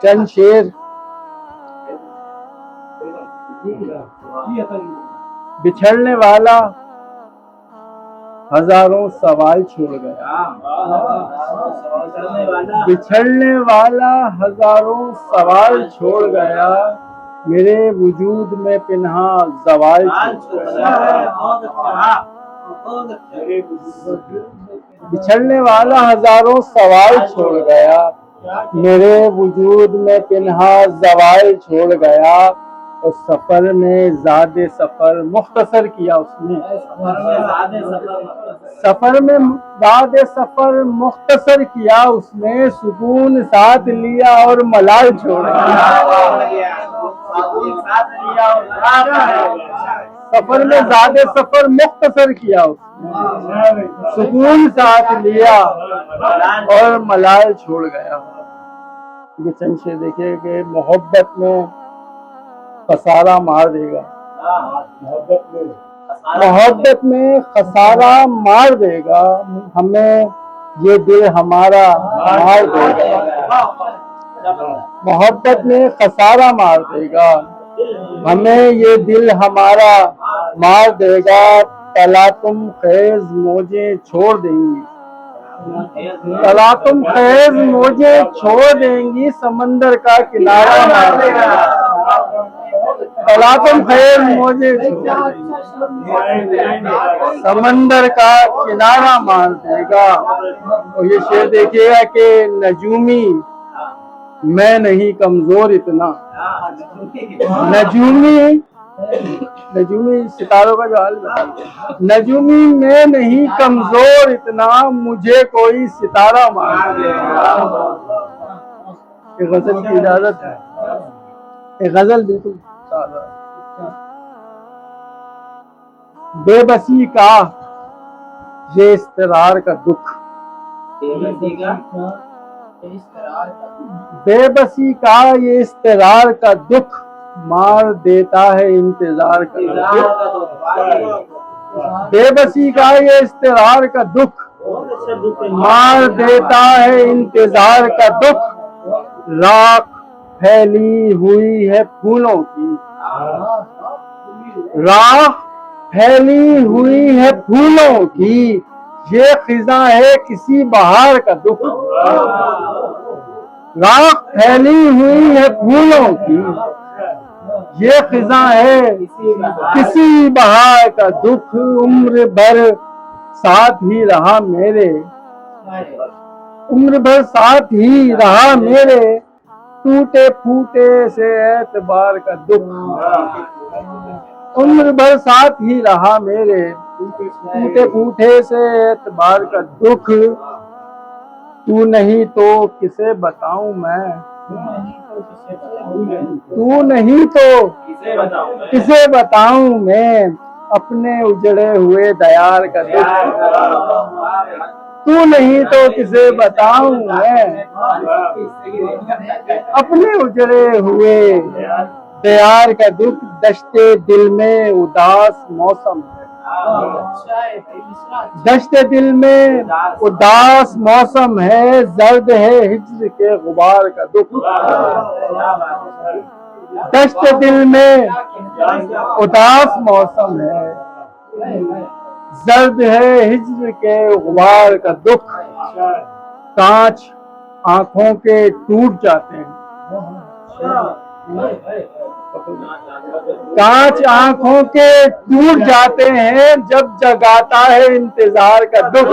चंद शेर। बिछड़ने वाला हजारों सवाल छोड़ गया, बिछड़ने वाला हजारों सवाल छोड़ गया, मेरे वजूद में पिन्हा ज़वाल छोड़ गया। बिछड़ने वाला हजारों सवाल छोड़ गया, मेरे वजूद में पिन्हा ज़वाल छोड़ गया। और सफर में ज़ादे सफर मुख्तसर किया उसने, सफर में ज़ादे सफर मुख्तसर किया उसने, सुकून साथ लिया और मलाल छोड़ा। सफर में ज़ादे सफर मुख्तसर किया उसने, सुकून साथ लिया और मलाल छोड़ गया। ये चंद शेर देखिए कि मोहब्बत में खसारा मार देगा, मोहब्बत में खसारा मार देगा, हमें ये दिल हमारा मार देगा। मोहब्बत में खसारा मार देगा, हमें ये दिल हमारा मार देगा। तलातुम खेज मौजें छोड़ देंगी, तलातुम खेज मौजें छोड़ देंगी, समंदर का किनारा मार देगा। तलातुम खेज मौजें समंदर का किनारा मार देगा। और ये शेर देखिएगा कि नजूमी मैं नहीं कमजोर इतना, नजूमी नजूमी सितारों का जो हाल है, नजूमी मैं नहीं कमजोर इतना, मुझे कोई सितारा मार देगा। ये गजल की इजाजत है, ये गजल बिल्कुल बेबसी का ये इस्तरार का दुख, बेबसी का ये इस्तरार का दुख, मार देता है इंतजार का दुख। बेबसी का ये इस्तरार का दुख, मार देता है इंतजार का दुख। राख फैली हुई है फूलों की, राख फैली हुई है फूलों की, ये खिजा है किसी बहार का दुख। राख फैली हुई है फूलों की, ये खिजा है किसी बहार का दुख। उम्र भर साथ ही रहा मेरे, उम्र भर साथ ही रहा मेरे, टूटे फूटे से एतबार का दुख। उम्र भर साथ ही रहा मेरे, टूटे फूटे से एतबार का दुख। तू नहीं तो किसे बताऊं मैं, तू नहीं तो किसे बताऊं मैं, अपने उजड़े हुए दयार का दुख। तू नहीं तो किसे बताऊं मैं, अपने उजड़े हुए दयार का दुख। दश्ते दिल में उदास मौसम, दश्ते दिल में उदास मौसम है, जर्द है हिज्र के गुबार का दुख। दश्ते दिल में उदास मौसम है, जर्द है हिज्र के गुबार का दुख। कांच आंखों के टूट जाते हैं, कांच आंखों के टूट जाते हैं, जब जगाता है इंतजार का दुख।